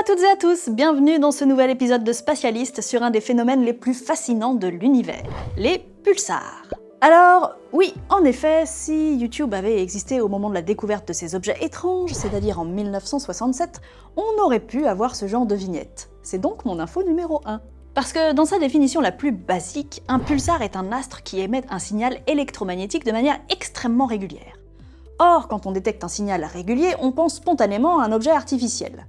à toutes et à tous, bienvenue dans ce nouvel épisode de Spatialiste sur un des phénomènes les plus fascinants de l'univers, les pulsars. Alors, oui, en effet, si YouTube avait existé au moment de la découverte de ces objets étranges, c'est-à-dire en 1967, on aurait pu avoir ce genre de vignette. C'est donc mon info numéro 1. Parce que dans sa définition la plus basique, un pulsar est un astre qui émet un signal électromagnétique de manière extrêmement régulière. Or, quand on détecte un signal régulier, on pense spontanément à un objet artificiel.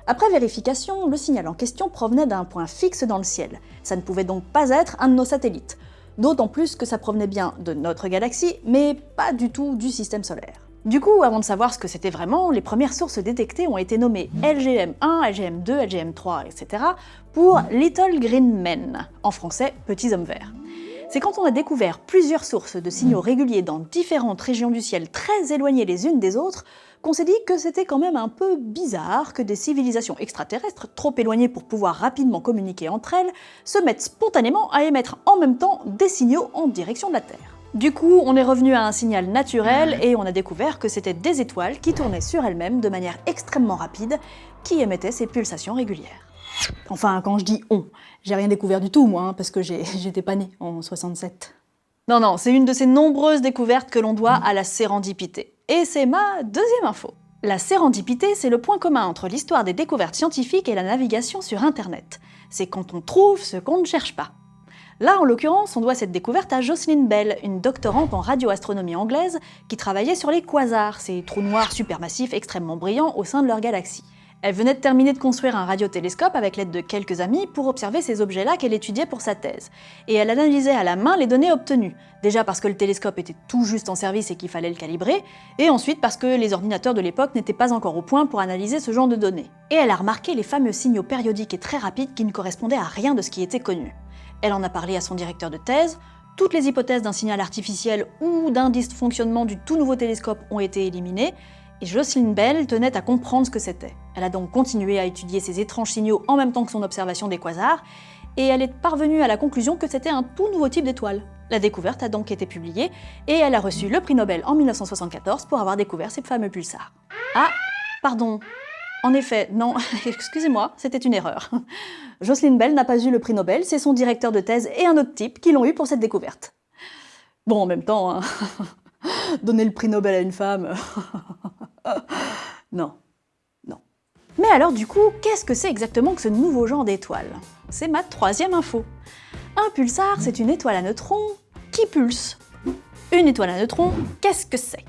Après vérification, le signal en question provenait d'un point fixe dans le ciel. Ça ne pouvait donc pas être un de nos satellites. D'autant plus que ça provenait bien de notre galaxie, mais pas du tout du système solaire. Du coup, avant de savoir ce que c'était vraiment, les premières sources détectées ont été nommées LGM1, LGM2, LGM3, etc. pour Little Green Men, en français Petits Hommes Verts. C'est quand on a découvert plusieurs sources de signaux réguliers dans différentes régions du ciel très éloignées les unes des autres qu'on s'est dit que c'était quand même un peu bizarre que des civilisations extraterrestres, trop éloignées pour pouvoir rapidement communiquer entre elles, se mettent spontanément à émettre en même temps des signaux en direction de la Terre. Du coup, on est revenu à un signal naturel et on a découvert que c'était des étoiles qui tournaient sur elles-mêmes de manière extrêmement rapide, qui émettaient ces pulsations régulières. Enfin, quand je dis « on », j'ai rien découvert du tout, moi, parce que j'étais pas née en 67. Non, c'est une de ces nombreuses découvertes que l'on doit à la sérendipité. Et c'est ma deuxième info. La sérendipité, c'est le point commun entre l'histoire des découvertes scientifiques et la navigation sur Internet. C'est quand on trouve ce qu'on ne cherche pas. Là, en l'occurrence, on doit cette découverte à Jocelyn Bell, une doctorante en radioastronomie anglaise qui travaillait sur les quasars, ces trous noirs supermassifs extrêmement brillants au sein de leur galaxie. Elle venait de terminer de construire un radiotélescope avec l'aide de quelques amis pour observer ces objets-là qu'elle étudiait pour sa thèse. Et elle analysait à la main les données obtenues. Déjà parce que le télescope était tout juste en service et qu'il fallait le calibrer, et ensuite parce que les ordinateurs de l'époque n'étaient pas encore au point pour analyser ce genre de données. Et elle a remarqué les fameux signaux périodiques et très rapides qui ne correspondaient à rien de ce qui était connu. Elle en a parlé à son directeur de thèse, toutes les hypothèses d'un signal artificiel ou d'un dysfonctionnement du tout nouveau télescope ont été éliminées, et Jocelyn Bell tenait à comprendre ce que c'était. Elle a donc continué à étudier ces étranges signaux en même temps que son observation des quasars, et elle est parvenue à la conclusion que c'était un tout nouveau type d'étoile. La découverte a donc été publiée, et elle a reçu le prix Nobel en 1974 pour avoir découvert ces fameux pulsars. Ah, pardon. En effet, non, excusez-moi, c'était une erreur. Jocelyn Bell n'a pas eu le prix Nobel, c'est son directeur de thèse et un autre type qui l'ont eu pour cette découverte. Bon, en même temps, hein, donner le prix Nobel à une femme... Non. Mais alors du coup, qu'est-ce que c'est exactement que ce nouveau genre d'étoile? C'est ma troisième info. Un pulsar, c'est une étoile à neutrons qui pulse. Une étoile à neutrons, qu'est-ce que c'est?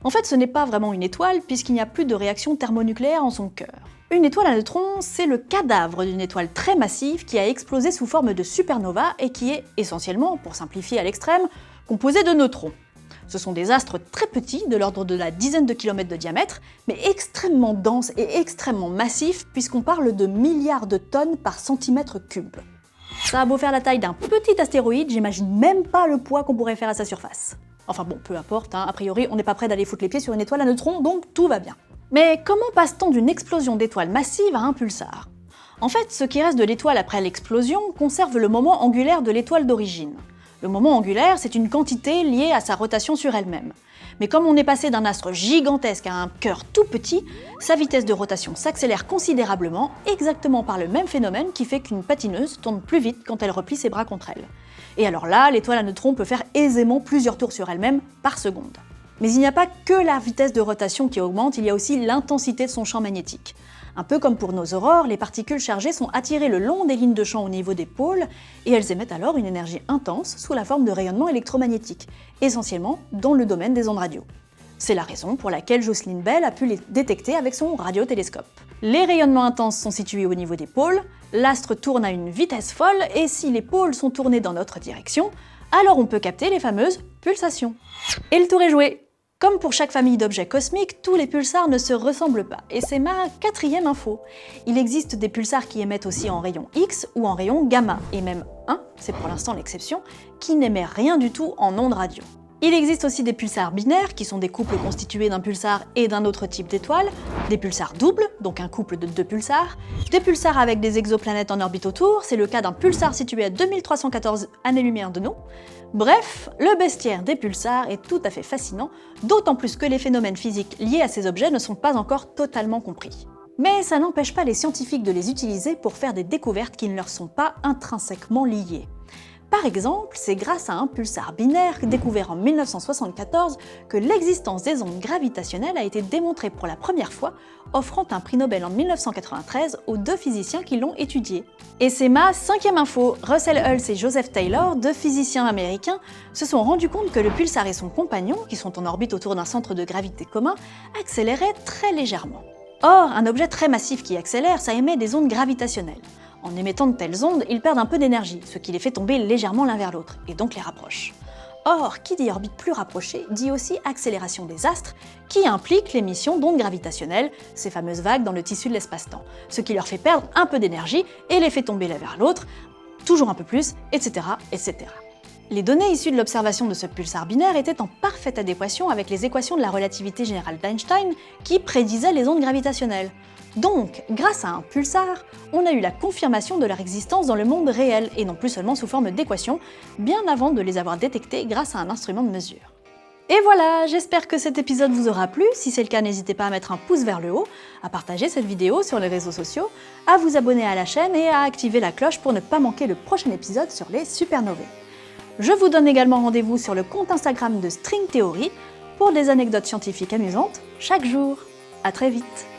En fait, ce n'est pas vraiment une étoile puisqu'il n'y a plus de réaction thermonucléaire en son cœur. Une étoile à neutrons, c'est le cadavre d'une étoile très massive qui a explosé sous forme de supernova et qui est essentiellement, pour simplifier à l'extrême, composée de neutrons. Ce sont des astres très petits, de l'ordre de la dizaine de kilomètres de diamètre, mais extrêmement denses et extrêmement massifs puisqu'on parle de milliards de tonnes par centimètre cube. Ça a beau faire la taille d'un petit astéroïde, j'imagine même pas le poids qu'on pourrait faire à sa surface. Enfin bon, peu importe, hein, a priori on n'est pas prêt d'aller foutre les pieds sur une étoile à neutrons, donc tout va bien. Mais comment passe-t-on d'une explosion d'étoiles massive à un pulsar? En fait, ce qui reste de l'étoile après l'explosion conserve le moment angulaire de l'étoile d'origine. Le moment angulaire, c'est une quantité liée à sa rotation sur elle-même. Mais comme on est passé d'un astre gigantesque à un cœur tout petit, sa vitesse de rotation s'accélère considérablement, exactement par le même phénomène qui fait qu'une patineuse tourne plus vite quand elle replie ses bras contre elle. Et alors là, l'étoile à neutrons peut faire aisément plusieurs tours sur elle-même par seconde. Mais il n'y a pas que la vitesse de rotation qui augmente, il y a aussi l'intensité de son champ magnétique. Un peu comme pour nos aurores, les particules chargées sont attirées le long des lignes de champ au niveau des pôles, et elles émettent alors une énergie intense sous la forme de rayonnement électromagnétique, essentiellement dans le domaine des ondes radio. C'est la raison pour laquelle Jocelyn Bell a pu les détecter avec son radiotélescope. Les rayonnements intenses sont situés au niveau des pôles, l'astre tourne à une vitesse folle, et si les pôles sont tournés dans notre direction, alors on peut capter les fameuses pulsations. Et le tour est joué! Comme pour chaque famille d'objets cosmiques, tous les pulsars ne se ressemblent pas, et c'est ma quatrième info. Il existe des pulsars qui émettent aussi en rayon X ou en rayon gamma, et même un, c'est pour l'instant l'exception, qui n'émet rien du tout en ondes radio. Il existe aussi des pulsars binaires, qui sont des couples constitués d'un pulsar et d'un autre type d'étoile, des pulsars doubles, donc un couple de deux pulsars, des pulsars avec des exoplanètes en orbite autour, c'est le cas d'un pulsar situé à 2314 années-lumière de nous. Bref, le bestiaire des pulsars est tout à fait fascinant, d'autant plus que les phénomènes physiques liés à ces objets ne sont pas encore totalement compris. Mais ça n'empêche pas les scientifiques de les utiliser pour faire des découvertes qui ne leur sont pas intrinsèquement liées. Par exemple, c'est grâce à un pulsar binaire découvert en 1974 que l'existence des ondes gravitationnelles a été démontrée pour la première fois, offrant un prix Nobel en 1993 aux 2 physiciens qui l'ont étudié. Et c'est ma 5e info. Russell Hulse et Joseph Taylor, 2 physiciens américains, se sont rendus compte que le pulsar et son compagnon, qui sont en orbite autour d'un centre de gravité commun, accéléraient très légèrement. Or, un objet très massif qui accélère, ça émet des ondes gravitationnelles. En émettant de telles ondes, ils perdent un peu d'énergie, ce qui les fait tomber légèrement l'un vers l'autre, et donc les rapproche. Or, qui dit orbite plus rapprochée, dit aussi accélération des astres, qui implique l'émission d'ondes gravitationnelles, ces fameuses vagues dans le tissu de l'espace-temps, ce qui leur fait perdre un peu d'énergie et les fait tomber l'un vers l'autre, toujours un peu plus, etc., etc. Les données issues de l'observation de ce pulsar binaire étaient en parfaite adéquation avec les équations de la relativité générale d'Einstein qui prédisaient les ondes gravitationnelles. Donc, grâce à un pulsar, on a eu la confirmation de leur existence dans le monde réel, et non plus seulement sous forme d'équations, bien avant de les avoir détectées grâce à un instrument de mesure. Et voilà, j'espère que cet épisode vous aura plu. Si c'est le cas, n'hésitez pas à mettre un pouce vers le haut, à partager cette vidéo sur les réseaux sociaux, à vous abonner à la chaîne et à activer la cloche pour ne pas manquer le prochain épisode sur les supernovae. Je vous donne également rendez-vous sur le compte Instagram de String Theory pour des anecdotes scientifiques amusantes chaque jour. À très vite.